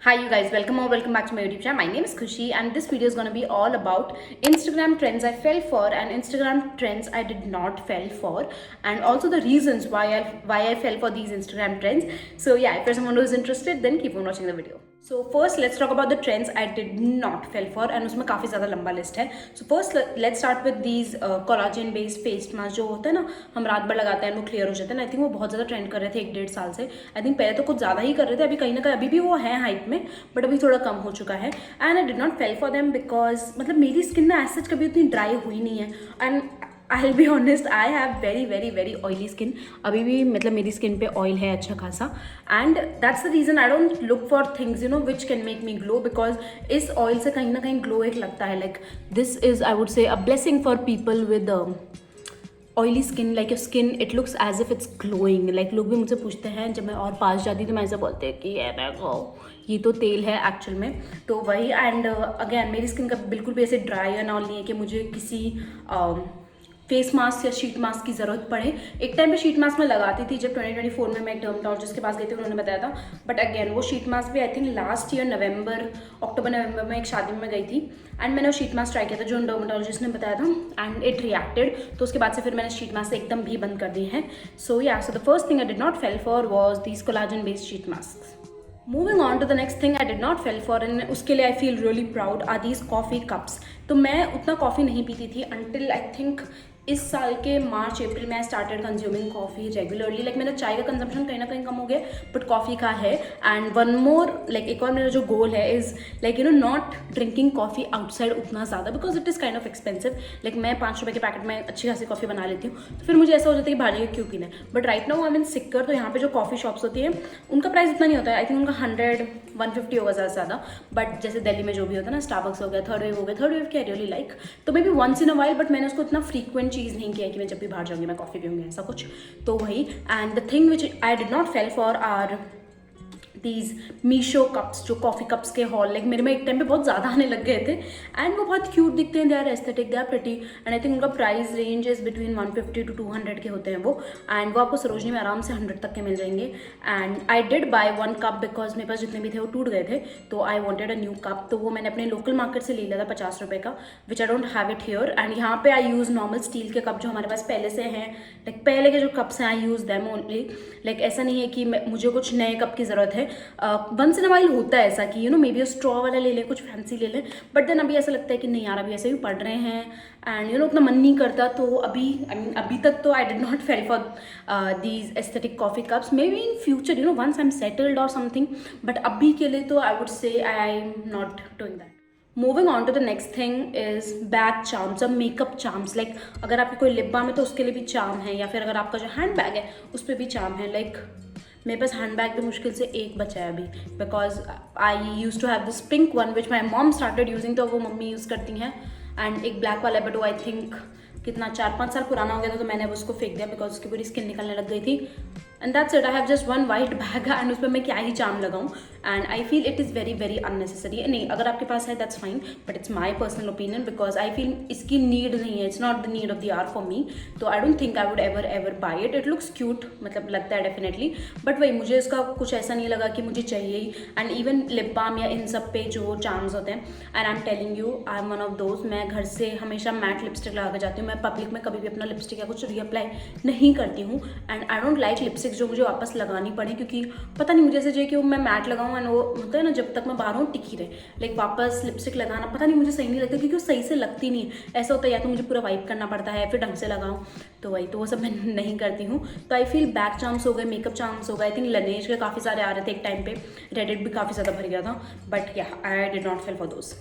Hi you guys, welcome back to my YouTube channel. My name is Khushi and this video is going to be all about Instagram trends I fell for and Instagram trends I did not fell for, and also the reasons why I fell for these Instagram trends. So yeah, if you're someone who is interested, then keep on watching the video. So first let's talk about the trends I did not fell for, and उसमें काफ़ी ज़्यादा लंबा list है. So first let's start with these collagen based face mask जो होता है ना, हम रात भर लगाते हैं वो क्लियर हो जाता है. आई थिंक वो बहुत ज़्यादा ट्रेंड कर रहे थे 1-1.5 साल से. आई थिंक पहले तो कुछ ज़्यादा ही कर रहे थे, अभी कहीं ना कहीं अभी भी वो है हाइप में, बट अभी थोड़ा कम हो चुका है. And I did not fell for them because मतलब मेरी स्किन ना एज सच कभी उतनी ड्राई हुई नहीं है. And I will be honest, I have very oily skin. अभी भी मतलब मेरी स्किन पे ऑयल है अच्छा खासा. And that's the reason I don't look for things which can make me glow, because इस ऑयल से कहीं ना कहीं ग्लो एक लगता है. Like this is I would say a blessing for people with oily skin. Like your skin it looks as if it's glowing. Like लोग भी मुझसे पूछते हैं जब मैं और पास जाती तो मैं ऐसा बोलते हैं कि ये देखो ये तो तेल है एक्चुअल में. तो वही. एंड अगेन मेरी स्किन का बिल्कुल भी ऐसे ड्राई या नॉल नहीं है कि मुझे किसी फेस मास्क या शीट मास्क की ज़रूरत पड़े. एक टाइम पे शीट मास्क मैं लगाती थी जब 2024 में मैं एक डर्मेटोलॉजिस्ट के पास गई थी, उन्होंने बताया था. बट अगेन वो शीट मास्क भी आई थिंक लास्ट ईयर अक्टूबर नवंबर में एक शादी में गई थी एंड मैंने वो शीट मास्क ट्राई किया था जो डर्मेटोलॉजिस्ट ने बताया था एंड इट रिएक्टेड. तो उसके बाद से फिर मैंने शीट मास्क एकदम भी बंद कर दी है. So ya, so the first thing I did not fell for was these collagen based sheet mask. Moving on to the next thing I did not fell for, and उसके लिए I feel really proud, are these coffee cups. तो मैं उतना coffee नहीं पीती थी until I think इस साल के मार्च अप्रैल में I started consuming coffee regularly. Like मेरा चाय का कंजम्पशन कहीं ना कहीं कम हो गया, बट कॉफ़ी का है. एंड वन मोर लाइक एक और मेरा जो गोल है is like not drinking coffee outside उतना ज़्यादा, because it is kind of expensive. Like मैं 5 रुपये के पैकेट में अच्छी खासी कॉफ़ी बना लेती हूँ, तो फिर मुझे ऐसा हो जाता है कि बाहर जाके क्यों पीना है. But right now I mean सिक्कर, तो यहाँ पे जो कॉफ़ी शॉप्स होती है उनका प्राइस उतना नहीं होता है. आई थिंक उनका 100-150 होगा ज़्यादा से ज़्यादा. बट जैसे दिल्ली में जो भी होता है ना, स्टारबक्स हो गया, थर्ड वेव की आई रियली लाइक. तो maybe once in a while, but मैंने उसको इतना फ्रीक्वेंट चीज़ नहीं किया कि मैं जब भी बाहर जाऊंगी मैं कॉफ़ी पीऊंगी ऐसा कुछ. तो वही. And the thing which I did not fell for are these Meesho cups, जो कॉफ़ी कप्स के हॉल लाइक मेरे में एक टाइम पे बहुत ज़्यादा आने लग गए थे. एंड वो बहुत क्यूट दिखते हैं, they are aesthetic, they are pretty. And I think उनका price range is between 150 to 200 के होते हैं वो. एंड वो आपको सरोजनी में आराम से 100 तक के मिल जाएंगे. And I did bye 1 cup because मेरे पास जितने भी थे वो टूट गए थे, तो I wanted a new cup. तो वो मैंने अपने लोकल मार्केट से ले लिया था 50 रुपये का, which I don't have it here. And यहाँ पे आई यूज़ नॉर्मल स्टील के कप जो हमारे पास पहले से हैं. लाइक पहले के जो कप्स हैं आई यूज़ दैम ओनली. लाइक ऐसा नहीं है कि मुझे कुछ नए कप की ज़रूरत है. वंस इन अ वाइल होता है ऐसा कि मे बी स्ट्रॉ वाला ले लें, कुछ फैंसी ले लें. बट देन अभी ऐसा लगता है कि नहीं यार, अभी ऐसे भी पढ़ रहे हैं एंड उतना मन नहीं करता. तो अभी अभी तक तो I did not fell for these aesthetic coffee cups. Maybe in future once I am settled और समथिंग, बट अभी के लिए तो I would say I am not doing that. Moving on to the next thing is bag charms और makeup charms. Like अगर आपकी कोई lip balm है तो उसके लिए भी चार्म है, या फिर अगर आपका जो हैंड बैग है उस पर भी चार्म है. लाइक मेरे पास हैंड बैग भी मुश्किल से एक बचा है अभी, because I use to have this pink one which my mom started using, तो वो मम्मी यूज़ करती हैं. एंड एक ब्लैक वाला है, बट वो आई थिंक कितना 4-5 साल पुराना हो गया था, तो मैंने अब उसको फेंक दिया बिकॉज उसकी पूरी स्किन निकलने लग गई थी. And that's it. I have just 1 white bag and उस पर मैं क्या ही चार्म लगाऊँ. And I feel it is very unnecessary. नहीं, अगर आपके पास है that's fine, but it's my personal opinion, because I feel इसकी नीड नहीं है. It's not the need of the hour for me. तो I don't think I would ever buy it. It looks cute, मतलब लगता है definitely, but वही मुझे इसका कुछ ऐसा नहीं लगा कि मुझे चाहिए ही. एंड इवन लिप बाम या इन सब पे जो चार्म्स होते हैं, and I am telling you I am one of those. मैं घर से हमेशा मैट लिपस्टिक लगा के जाती हूँ. मैं पब्लिक में कभी भी अपना लिपस्टिक या कुछ रीअप्लाई नहीं करती हूँ. And I don't like lipstick जो मुझे वापस लगानी पड़े, क्योंकि पता नहीं मुझे ऐसे चाहिए कि मैं मैट लगाऊँ एंड वो होता है ना, जब तक मैं बाहर हूँ टिकी रहे. लाइक वापस लिपस्टिक लगाना पता नहीं मुझे सही नहीं लगता, क्योंकि वो सही से लगती नहीं है. ऐसा होता है या तो मुझे पूरा वाइप करना पड़ता है फिर ढंग से लगाऊँ, तो वही, तो वो सब मैं नहीं करती हूँ. तो आई फील बैक चार्म्स हो गए, मेकअप चार्म्स हो गए. आई थिंक लनेज के काफ़ी सारे आ रहे थे एक टाइम पे, रेडिट भी काफ़ी ज़्यादा भर गया था. But yeah, I did not fell for those.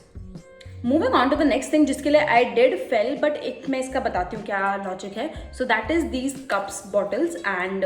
Moving on to the next thing जिसके लिए आई डिड फेल, बट एक मैं इसका बताती हूँ क्या लॉजिक है. So that is these cups bottles. And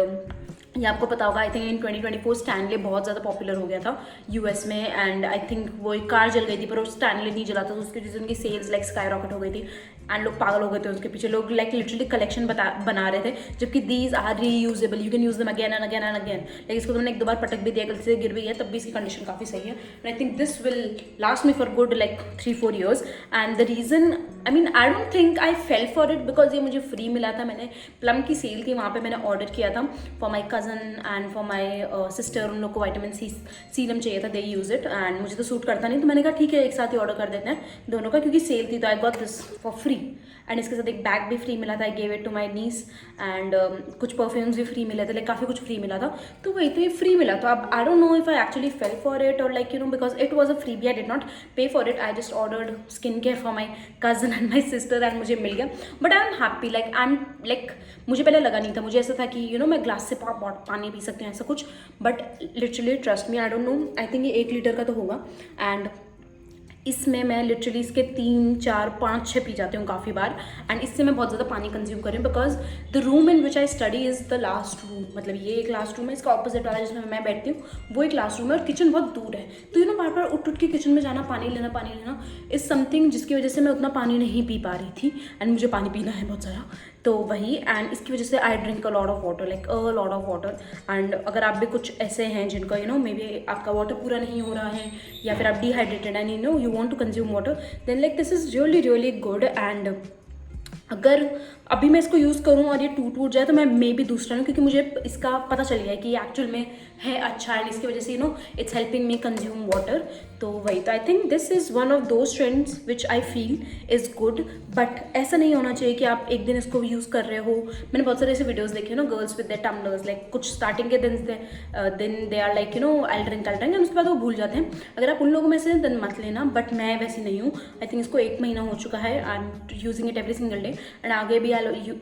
ये आपको पता होगा, आई थिंक इन 2024 स्टैनले बहुत ज़्यादा पॉपुलर हो गया था यूएस में. एंड आई थिंक वो एक कार जल गई थी, पर वो स्टैनले नहीं जला था, तो उसकी वजह से उनकी सेल्स लाइक स्काई रॉकेट हो गई थी. एंड लोग पागल हो गए थे उसके पीछे. लोग लाइक लिटरली कलेक्शन बना रहे थे, जबकि these are reusable, you can use them again and again and again. Like इसको तुमने 1-2 बार पटक भी दिया, गलती से गिर भी है, तब भी इसकी कंडीशन काफ़ी सही है. And I think this will last me for good like 3-4 years. And the reason I mean I don't think I fell for it, because ये मुझे फ्री मिला था. मैंने प्लम की सेल थी, वहाँ पे मैंने ऑर्डर किया था for my cousin and for my sister, उन लोग को विटामिन सी सीरम चाहिए था, दे यूज़ इट, एंड मुझे तो सूट करता नहीं, तो मैंने कहा ठीक है एक साथ ही ऑर्डर कर देते हैं दोनों का, क्योंकि सेल थी तो I got this for free. And इसके साथ एक बैग भी फ्री मिला था, I gave it to my niece, and कुछ परफ्यूम्स भी फ्री मिले थे, लाइक काफ़ी कुछ फ्री मिला था। तो वही, तो ये फ्री मिला, तो अब I don't know if I actually fell for it और like because it was a freebie, I did not pay for it, I just ordered skin care for my cousin and my sister and मुझे मिल गया। But I am happy, like मुझे पहले लगा नहीं था, मुझे ऐसा था कि मैं ग्लास से पानी पी सकती हूँ ऐसा कुछ, but literally trust me, I don't no, I think ये 1 लीटर का तो होगा, एंड इसमें मैं लिटरली इसके 3, 4, 5, 6 पी जाती हूँ काफ़ी बार, एंड इससे मैं बहुत ज़्यादा पानी कंज्यूम कर रही हूँ, because the room in which I study is the last room, मतलब ये एक लास्ट रूम है, इसका ऑपोजिट वाला जिसमें मैं बैठती हूँ वो एक लास्ट रूम है, और किचन बहुत दूर है, तो बार बार उठ के किचन में जाना, पानी लेना इज़ समथिंग जिसकी वजह से मैं उतना पानी नहीं पी पा रही थी, एंड मुझे पानी पीना है बहुत सारा, तो वही, एंड इसकी वजह से I drink a lot of water, like a lot of water. And अगर आप भी कुछ ऐसे हैं जिनका मे बी आपका वाटर पूरा नहीं हो रहा है, या फिर आप dehydrated and you want to consume water, then like this is really really good. And अगर अभी मैं इसको यूज़ करूँ और ये टूट जाए तो मैं मे भी दूसरा लूँ, क्योंकि मुझे इसका पता चल गया है कि ये एक्चुअल में है अच्छा, एंड इसकी वजह से it's helping me consume water. तो वही, तो I think this is one of those trends which I feel is good, but ऐसा नहीं होना चाहिए कि आप एक दिन इसको यूज़ कर रहे हो। मैंने बहुत सारे ऐसे वीडियोस देखे girls with their tumblers, like कुछ स्टार्टिंग के दिन they are like I drink and उसके बाद वो भूल जाते हैं। अगर आप उन लोगों में से दिन मत लेना, बट मैं वैसी नहीं हूँ। आई थिंक इसको 1 महीना हो चुका है, I am using it every single day, and आगे भी I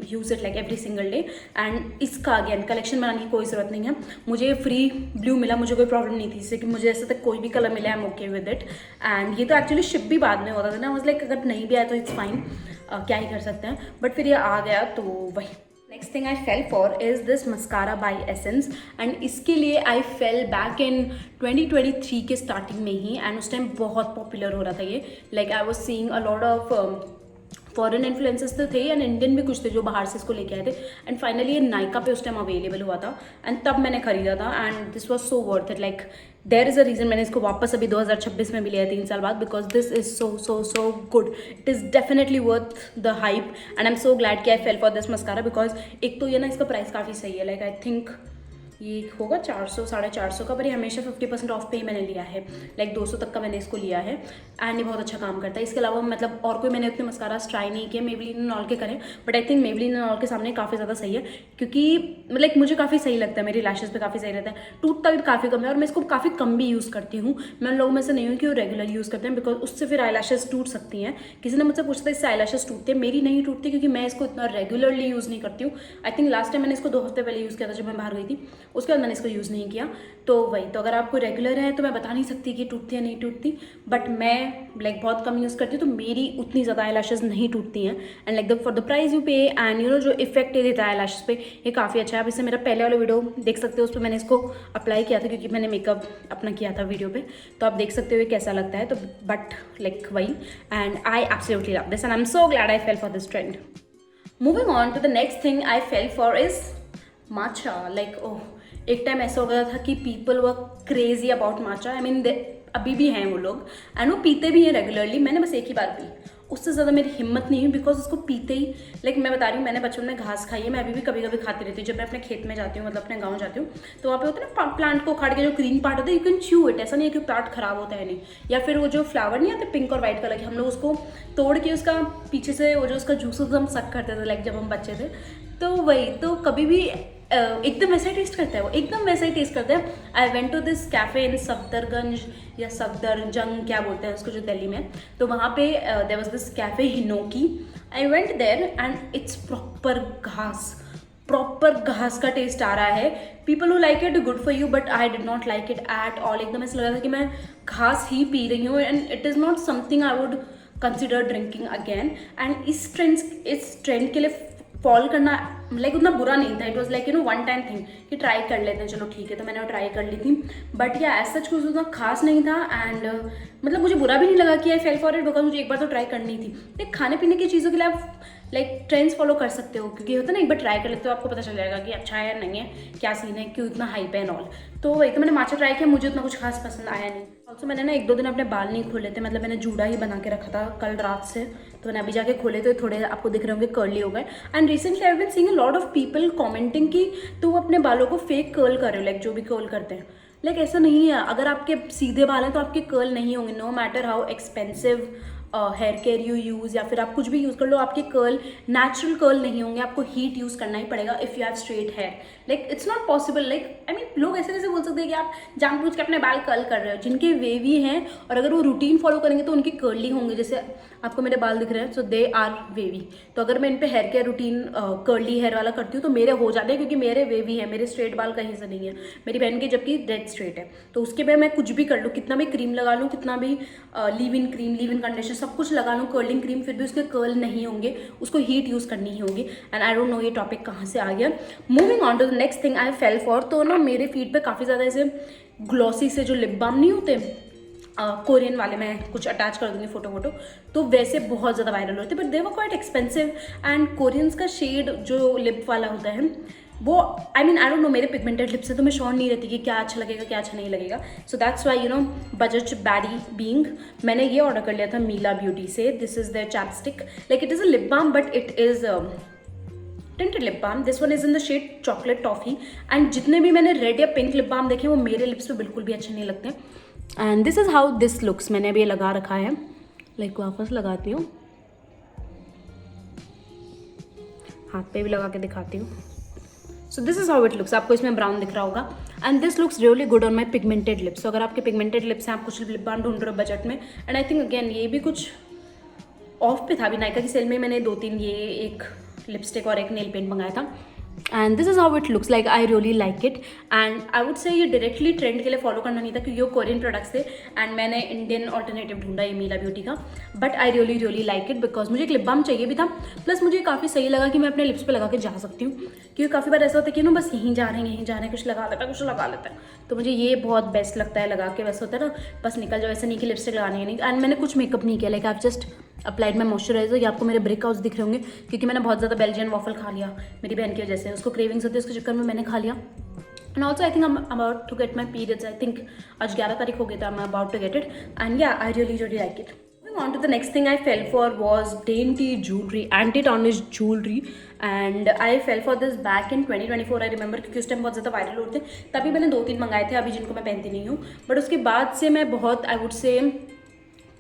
use it like every single day. And इसका अगेन कलेक्शन बनाने की कोई ज़रूरत नहीं है, मुझे फ्री ब्लू मिला, मुझे कोई प्रॉब्लम नहीं थी इससे, कि मुझे ऐसे तक कोई भी कलर मिला, I am okay with it. And ये तो एक्चुअली शिप भी बाद में होता था ना, वाज लाइक अगर नहीं भी आया तो इट्स फाइन, क्या ही कर सकते हैं, बट फिर ये आ गया, तो वही। Next thing I fell for is this mascara by Essence, and इसके लिए आई फेल बैक इन 2023 के स्टार्टिंग में ही, एंड उस टाइम बहुत पॉपुलर हो रहा था ये, like I was seeing a lot of foreign influencers तो थे, एंड इंडियन भी कुछ थे जो बाहर से इसको लेके आए थे, एंड फाइनली ये नायका पे उस टाइम अवेलेबल हुआ था, एंड तब मैंने खरीदा था, and this was so worth it, like there is a reason मैंने इसको वापस अभी 2026 में भी लिया 3 साल बाद, because this is so so so good, it is definitely worth the hype, and I am so glad कि I fell for this mascara, because एक तो ये ना इसका प्राइस काफ़ी सही है, लाइक आई थिंक ये होगा 400, 450 का, पर ये हमेशा 50% ऑफ पे ही मैंने लिया है, लाइक 200 तक का मैंने इसको लिया है, एंड ये बहुत अच्छा काम करता है। इसके अलावा मतलब और कोई मैंने उतने मस्कारास ट्राई नहीं किए, मेबलिन एंड ऑल के करें, but I think Maybelline and all के सामने काफ़ी ज़्यादा सही है, क्योंकि लाइक मुझे काफ़ी सही लगता है, मेरी लैशेज़ पे काफ़ी सही रहता है, टूटता भी काफ़ी कम है, और मैं इसको काफ़ी कम भी यूज़ करती हूँ। मैं उन लोगों में से नहीं हूँ कि वो रेगुलर यूज़ करते हैं, बिकॉज उससे फिर आई लैशेज़ टूट सकती हैं। किसी ने मुझसे पूछा था इससे आई लैशेज़ टूटते हैं, मेरी नहीं टूटती, क्योंकि मैं इसको इतना रेगुलरली यूज़ नहीं करती हूँ। आई थिंक लास्ट टाइम मैंने इसको 2 हफ्ते पहले यूज़ किया था जब मैं बाहर गई थी, उसके बाद मैंने इसको यूज़ नहीं किया। तो वही, तो अगर आपको रेगुलर है तो मैं बता नहीं सकती कि टूटती है नहीं टूटती, बट मैं लाइक बहुत कम यूज़ करती हूँ, तो मेरी उतनी ज़्यादा आई लैशेज़ नहीं टूटती हैं, and like for the price you पे, एंड जो इफेक्ट ये देता है आई लैशेज़ पे, ये काफ़ी अच्छा है। आप इससे मेरा पहले वाला वीडियो देख सकते हो, उस पर मैंने इसको अप्लाई किया था, क्योंकि मैंने मेकअप अपना किया था वीडियो पे, तो आप देख सकते हो ये कैसा लगता है। तो बट लाइक वही, and I absolutely love this, and I am so glad I fell for this trend. Moving on to the next thing I fell for is matcha. Like oh, एक टाइम ऐसा हो गया था कि people were crazy about matcha, I mean अभी भी हैं वो लोग, एंड वो पीते भी हैं रेगुलरली। मैंने बस एक ही बार पी, उससे ज़्यादा मेरी हिम्मत नहीं हुई, बिकॉज उसको पीते ही लाइक मैं बता रही हूँ, मैंने बचपन में घास खाई है, मैं अभी भी कभी कभी खाती रहती हूँ। जब मैं अपने खेत में जाती हूँ, मतलब अपने गाँव जाती हूँ, तो वहाँ पे होता है ना प्लांट को उखाड़ के जो ग्रीन पार्ट होता है, यू कैन च्यू इट, ऐसा नहीं है कि प्लांट खराब होता है नहीं, या फिर वो जो फ्लावर नहीं आते पिंक और वाइट कलर के, हम लोग उसको तोड़ के उसका पीछे से वो जो उसका जूस हम सक करते थे लाइक जब हम बच्चे थे। तो वही, तो कभी भी एकदम वैसा ही टेस्ट करता है वो, एकदम वैसा ही टेस्ट करता है। I went to this cafe in Safdarganj या सफदरजंग क्या बोलते हैं उसको, जो दिल्ली में, तो वहाँ पे there was this cafe Hinoki. I went there and it's proper घास का टेस्ट आ रहा है। People who like it good for you, but I did not like it at all. एकदम ऐसा लग रहा था कि मैं घास ही पी रही हूँ, and it is not something I would consider drinking again. And इस ट्रेंड के लिए फॉल करना लाइक उतना बुरा नहीं था। It was like one time thing कि ट्राई कर लेते हैं, चलो ठीक है, तो मैंने वो ट्राई कर ली थी, बट या ऐसा कुछ उतना खास नहीं था। एंड मतलब मुझे बुरा भी नहीं लगा कि I fell for it, because मुझे एक बार तो ट्राई करनी थी। लाइक खाने पीने की चीज़ों के लिए आप लाइक ट्रेंड्स फॉलो कर सकते हो, क्योंकि होता है ना, एक बार ट्राई कर लेते हो आपको पता चल जाएगा कि अच्छा है नहीं है, क्या सीन है, क्यों इतना हाइप है एंड ऑल। तो वही, तो मैंने माचा ट्राई किया, मुझे उतना कुछ खास पसंद आया नहीं। ऑल्सो मैंने ना 1-2 दिन अपने बाल नहीं खोले थे, मतलब मैंने जूड़ा ही बना के रखा था कल रात से, तो मैंने अभी जाके खोले थे, थोड़े आपको दिख रहे होंगे कर्ली हो गए। And recently I have been seeing a lot of people commenting कि तो अपने बालों को फेक कर्ल कर रहे हो, लाइक जो भी कर्ल करते हैं। लाइक ऐसा नहीं है, अगर आपके सीधे बाल हैं तो आपके कर्ल नहीं होंगे, no matter how expensive hair care you use या फिर आप कुछ भी यूज़ कर लो, आपके कर्ल नेचुरल कर्ल नहीं होंगे, आपको हीट यूज़ करना ही पड़ेगा if you have straight hair. Like it's not possible, like I mean लोग ऐसे कैसे बोल सकते हैं कि आप जानबूझ के अपने बाल कर्ल कर रहे हो। जिनके वेवी हैं और अगर वो रूटीन फॉलो करेंगे तो उनके कर्ली होंगे, जैसे आपको मेरे बाल दिख रहे हैं, सो दे आर वेवी। तो अगर मैं इन पे hair care routine curly hair वाला करती हूँ तो मेरे हो जाते हैं, क्योंकि मेरे वेवी है, मेरे स्ट्रेट बाल कहीं से नहीं है। मेरी बहन के जबकि डेड स्ट्रेट है, तो उसके पे मैं कुछ भी कर लूँ, कितना भी क्रीम लगा लूँ, कितना भी leave in cream, leave in conditioner सब कुछ लगा लूँ, कर्लिंग क्रीम, फिर भी उसके कर्ल नहीं होंगे, उसको हीट यूज़ करनी ही होगी। एंड आई डोंट नो ये टॉपिक कहाँ से आ गया। Moving on to the next thing I fell for, तो ना मेरे फीड पे काफ़ी ज़्यादा ऐसे ग्लॉसी से जो लिप बाम नहीं होते कोरियन वाले, मैं कुछ अटैच कर दूंगी फोटो, तो वैसे बहुत ज़्यादा वायरल होते, but they were quite expensive. And Koreans का शेड जो लिप वाला होता है वो I mean I don't no, मेरे पिगमेंटेड लिप्स से तो मैं श्योर नहीं रहती कि क्या अच्छा लगेगा क्या अच्छा नहीं लगेगा। So that's why you know budget baddie being, मैंने ये ऑर्डर कर लिया था मीला ब्यूटी से। This is the chapstick, like it is a lip balm but it is tinted lip balm. This one is in the shade chocolate toffee. And जितने भी मैंने red या पिंक लिप बाम देखे वो मेरे lips पे बिल्कुल भी अच्छे नहीं लगते। And this is how this looks, मैंने अभी ये लगा रखा है, लाइक वापस लगाती हूँ, हाथ पे भी लगा के दिखाती हूँ। So this is how it looks, आपको इसमें ब्राउन दिख रहा होगा। And this looks really good on my pigmented lips. अगर आपके पिगमेंटेड लिप्स हैं, आप कुछ लिप बाम ढूंढ रहे हो बजट में, एंड आई थिंक अगेन ये भी कुछ ऑफ पे था, अभी नायका की सेल में मैंने 2-3 ये एक लिपस्टिक और एक नेल पेंट मंगाया था। And this is how it looks, like I really like it. And I would से ये डायरेक्टली ट्रेंड के लिए फॉलो करना नहीं था, क्योंकि वो कोरियन प्रोडक्ट्स थे एंड मैंने इंडियन ऑल्टरनेटिव ढूंढा ये मीला ब्यूटी का। But I really really like it, because मुझे एक लिप बाम चाहिए भी था, प्लस मुझे काफ़ी सही लगा कि मैं अपने लिप्स पे लगा के जा सकती हूँ, क्योंकि काफ़ी बार ऐसा होता है कि ना बस यहीं जा रहे हैं कुछ लगा लेता है, तो मुझे ये बहुत बेस्ट लगता है लगा के। वैसे होता है ना बस निकल जाओ, ऐसे नहीं कि लिपस्टिक लगानी है नहीं। एंड मैंने कुछ मेकअप नहीं किया, like I just applied my moisturiser. ये आपको मेरे ब्रेक आउट्स दिख रहे होंगे, क्योंकि मैंने बहुत ज़्यादा बेल्जियन वॉफल खा लिया मेरी बहन की वजह से, उसको क्रेविंग्स होती है, उसके चक्कर में मैंने खा लिया। And also I think I am about to get my periods, I think आज 11 तारीख हो गया था, I am about to get it and yeah I really like it. Moving on to the next thing I fell for was dainty jewelry, anti-tarnished jewelry, and I fell for this back in 2024. I remember क्योंकि उस time बहुत ज़्यादा viral होते थे, तभी मैंने 2-3 मंगाए थे, अभी जिनको मैं पहनती नहीं हूँ। बट उसके बाद से मैं बहुत आई वुड से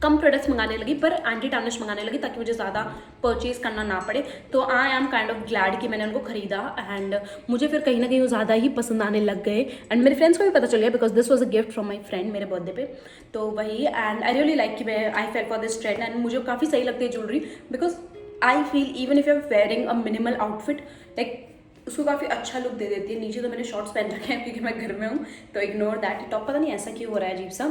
कम प्रोडक्ट्स मंगाने लगी, पर एंटी टार्निश मंगाने लगी, ताकि मुझे ज़्यादा परचेज करना ना पड़े। तो I am kind of glad कि मैंने उनको खरीदा, एंड मुझे फिर कहीं ना कहीं वो ज़्यादा ही पसंद आने लग गए। एंड मेरे फ्रेंड्स को भी पता चल गया, because this was a gift from my friend मेरे बर्थडे पे। तो वही, एंड आई रियली लाइक कि मैं I fell for this trend, and मुझे काफ़ी सही लगती है jewellery, because I feel even if you are wearing a minimal outfit, like उसको काफ़ी अच्छा लुक दे देती है। नीचे तो मैंने शॉर्ट्स पहन रखे हैं क्योंकि मैं घर में हूँ, तो इग्नोर दैट। टॉप पता नहीं ऐसा क्यों हो रहा है अजीब सा,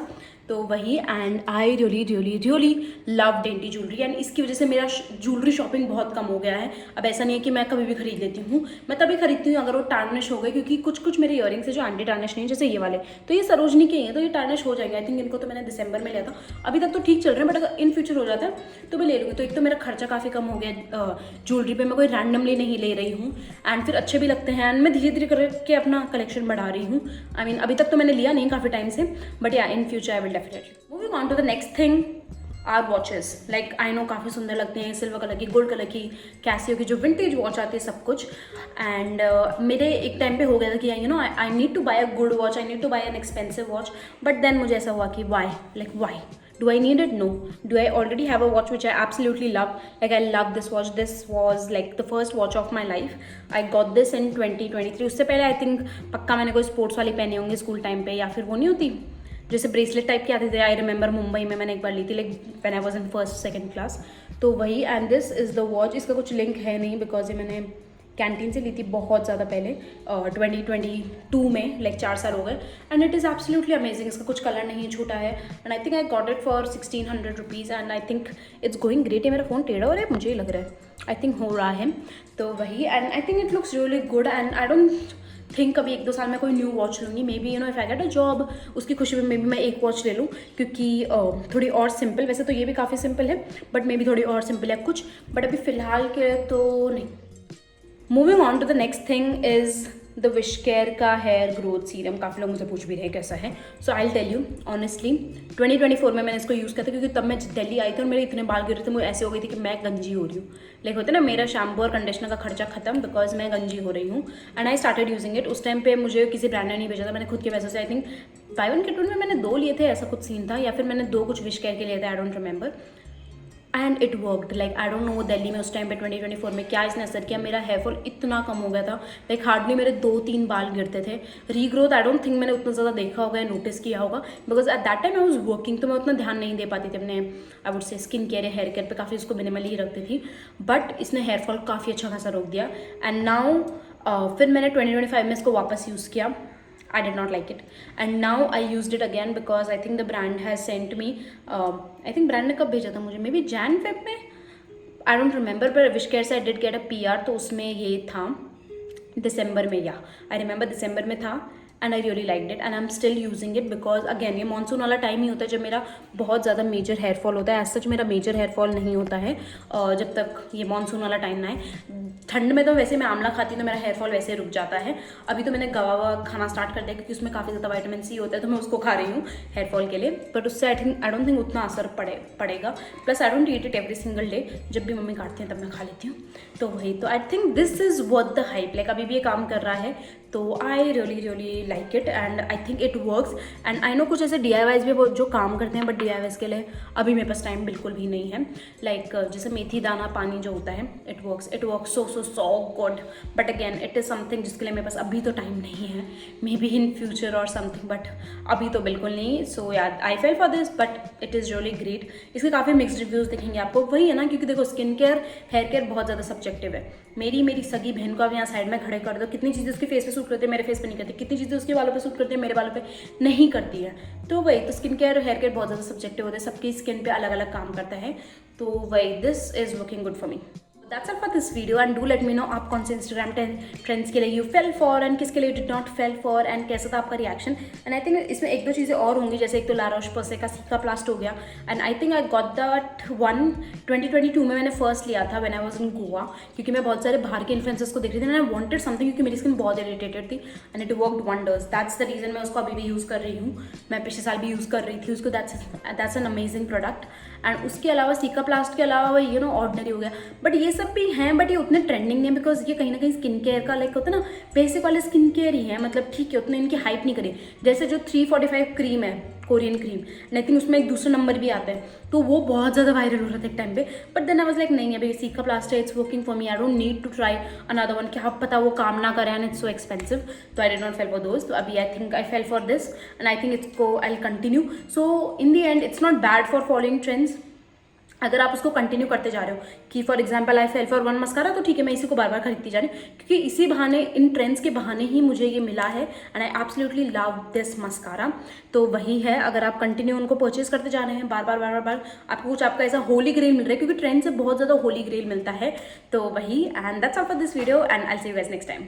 तो वही। And I really love dainty jewellery, and इसकी वजह से मेरा ज्वेलरी शॉपिंग बहुत कम हो गया है। अब ऐसा नहीं है कि मैं कभी भी खरीद लेती हूँ, मैं तभी खरीदती हूँ अगर वो टार्निश हो गए, क्योंकि कुछ मेरे ईयरिंग्स है जो एंटी टार्निश नहीं है, जैसे ये वाले, तो ये सरोजनी के ही हैं, तो ये टार्निश हो जाएंगे। आई थिंक इनको तो मैंने दिसंबर में लिया था, अभी तक तो ठीक चल रहे हैं, बट अगर इन फ्यूचर हो जाता है तो मैं ले लूँगी। तो एक तो मेरा खर्चा काफ़ी कम हो गया ज्वेलरी पे, मैं कोई रैंडमली नहीं ले रही हूँ, एंड फिर अच्छे भी लगते हैं, एंड मैं धीरे धीरे करके अपना कलेक्शन बढ़ा रही हूँ। आई मीन अभी तक तो मैंने लिया नहीं काफ़ी टाइम से, but yeah in future I will definitely. Moving on to the next thing are watches, like I know काफ़ी सुंदर लगती हैं, सिल्वर कलर की, गोल्ड कलर की, कैसियो की जो विंटेज वॉच आती है, सब कुछ। एंड मेरे एक टाइम पे हो गया था कि you know I need to buy a good watch, I need to buy an expensive watch, but then मुझे ऐसा हुआ कि why do I need it? No. Do I already have a watch which I absolutely love? Like I love this watch. This was like the first watch of my life. I got this in 2023. उससे पहले I think पक्का मैंने कोई sports वाली पहने होंगे school time पे, या फिर वो नहीं होती जैसे ब्रेसलेट टाइप के आते थे। आई रिमेंबर मुंबई में मैंने एक बार ली थी, like when I was in 1st-2nd class, तो वही। And this is the watch. इसका कुछ लिंक है नहीं, बिकॉज ये मैंने कैंटीन से ली थी बहुत ज़्यादा पहले 2022 में, लाइक 4 साल हो गए। And it is absolutely amazing. इसका कुछ कलर नहीं छूटा है, and I think I got it for 1600 rupees, and I think it's going great. है मेरा फ़ोन टेढ़ा हो रहा है, मुझे ही लग रहा है, आई थिंक हो रहा है, तो वही। And I think it looks really good, and I don't think कभी 1-2 साल में कोई न्यू वॉच लूँगी। May be you know if I get a job, उसकी खुशी में मे बी मैं एक वॉच ले लूँ, क्योंकि थोड़ी और सिंपल, वैसे तो ये भी काफ़ी सिंपल है, बट मे बी थोड़ी और सिंपल है कुछ, बट अभी फ़िलहाल के तो नहीं। Moving on to the next thing is the WishCare का हेयर ग्रोथ सीरम। काफ़ी लोग मुझे पूछ भी रहे हैं कैसा है। So I will tell you honestly 2024 में मैंने इसको यूज़ किया था, क्योंकि तब मैं दिल्ली आई थी और मेरे इतने बाल गिर रहे थे, मुझे ऐसे हो गई थी कि मैं गंजी हो रही हूँ। लाइक होता है ना, मेरा शैम्पू और कंडीशनर का खर्चा खत्म बिकॉज मैं गंजी हो रही हूँ। And I started using it. उस टाइम पे मुझे किसी ब्रांड ने नहीं भेजा था, मैंने खुद के पैसे से, I think by one get one में मैंने 2 लिए थे, ऐसा कुछ सीन था, या फिर मैंने 2 कुछ विश केयर के लिए थे, I don't remember. And it worked. Like I don't no Delhi में उस टाइम पे 2024 में क्या इसने असर किया, मेरा हेयर फॉल इतना कम हो गया था। लाइक हार्डली मेरे 2-3 बाल गिरते थे। रीग्रोथ आई डोंट थिंक मैंने उतना ज़्यादा देखा होगा या नोटिस किया होगा, because at that time I was working, तो मैं उतना ध्यान नहीं दे पाती थी अपने आई वुड से स्किन केयर या हेयर केयर पे, काफ़ी उसको मिनिमली ही रखती थी। बट इसने हेयर फॉल काफ़ी अच्छा खासा रोक दिया। एंड नाउ फिर मैंने 2025 में इसको वापस यूज़ किया। I did not like it, and now I used it again because I think the brand has sent me I think brand ने कब भेजा था मुझे, मे बी Jan Feb में, आई डोंट रिमेंबर, पर विश केयर से I did get a PR, तो उसमें ये था दिसंबर में, या आई रिमेंबर दिसंबर में था। And I really liked it and I am still using it, because again ये मानसून वाला टाइम ही होता है जब मेरा बहुत ज़्यादा मेजर हेयर फॉल होता है। एज सच मेरा मेजर हेयर फॉल नहीं होता है जब तक ये मानसून वाला टाइम ना आए। ठंड में तो वैसे मैं आंवला खाती हूँ तो मेरा हेयर फॉल वैसे रुक जाता है। अभी तो मैंने गवावा खाना स्टार्ट कर दिया, क्योंकि उसमें काफ़ी ज़्यादा विटामिन C होता है, तो मैं उसको खा रही हूँ हेयर फॉल के लिए। बट उससे आई डोंट थिंक उतना असर पड़ेगा। Plus I don't eat it every single day, जब भी मम्मी काटती हैं तब मैं खा लेती हूँ। तो वही, तो I think this is worth the hype. Like अभी भी ये काम कर रहा है, तो आई really like it and I think it works. And I know कुछ ऐसे DIYs भी वो जो काम करते हैं, बट DIYs के लिए अभी मेरे पास टाइम बिल्कुल भी नहीं है। लाइक जैसे मेथी दाना पानी जो होता है, it works so good, but again it is something जिसके लिए मेरे पास अभी तो टाइम नहीं है। Maybe in future or something, but अभी तो बिल्कुल नहीं। So yeah I fell for this, but it is really great. इसके काफ़ी मिक्सड रिव्यूज़ दिखेंगे आपको, वही है ना, क्योंकि देखो स्किन केयर हेयर केयर बहुत ज़्यादा सब्जेक्टिव है। मेरी सगी बहन को आप यहाँ साइड में खड़े कर दो, कितनी चीज़ें उसके फेस पे सूट करती है, मेरे फेस पे नहीं करती, कितनी चीज़ें उसके बालों पे सूट करती है, मेरे बालों पे नहीं करती है। तो वही, तो स्किन केयर और हेयर केयर बहुत ज़्यादा सब्जेक्टिव होते हैं, सबकी स्किन पे अलग अलग काम करता है। तो वही, this is looking good for me. That's all for this video, and do let me know आप कौन से Instagram ट्रेंड्स के लिए you fell for and किसके लिए you did not fell for, and कैसा था आपका रिएक्शन। एंड आई थिंक इसमें 1-2 चीज़ें और होंगी, जैसे एक तो ला रोच-पोर्से का Cicaplast हो गया। And I think I got that one 2022 में मैंने फर्स्ट लिया था when I was in Goa, क्योंकि मैं बहुत सारे बाहर के इन्फ्लुएंसर्स को देख रही थी एंड आई वांटेड समथिंग, क्योंकि मेरी स्किन बहुत इरिटेटेड थी and it worked wonders. That's the reason मैं उसको अभी भी यूज़ कर रही हूँ। मैं पिछले साल भी यूज़ कर रही थी उसको। That's an amazing product. And उसके अलावा Cicaplast के अलावा वही ऑर्डिनरी हो गया। बट ये सब भी हैं, बट ये उतने ट्रेंडिंग नहीं, बिकॉज ये कहीं ना कहीं स्किन केयर का लाइक होता है ना, बेसिक वाले स्किन केयर ही है, मतलब ठीक है, उतने इनकी हाइप नहीं करी। जैसे जो 345 क्रीम है, कोरियन क्रीम, आई थिंक उसमें एक दूसरा नंबर भी आता है, तो वो बहुत ज़्यादा वायरल हो रहा था एक टाइम पे। But then I was like नहीं, अभी Cicaplast है, it's working for me, I don't need to try another one, क्या पता वो काम ना करे एंड इट्स सो एक्सपेंसिव। तो I did not fell for those. तो अभी I think I fell for this and I think इसको I will continue. So in the end it's not bad for following trends, अगर आप उसको continue करते जा रहे हो। कि for example I fell for one mascara, तो ठीक है, मैं इसी को बार बार खरीदती जा रही हूँ, क्योंकि इसी बहाने, इन ट्रेंड्स के बहाने ही मुझे ये मिला है and I absolutely love this mascara. तो वही है, अगर आप कंटिन्यू उनको परचेज करते जा रहे हैं बार बार आपको कुछ आपका ऐसा होली ग्रेल मिल रहा है, क्योंकि ट्रेंड से बहुत ज़्यादा होली ग्रेल मिलता है। तो वही, and that's all for this video and I will see you guys next time.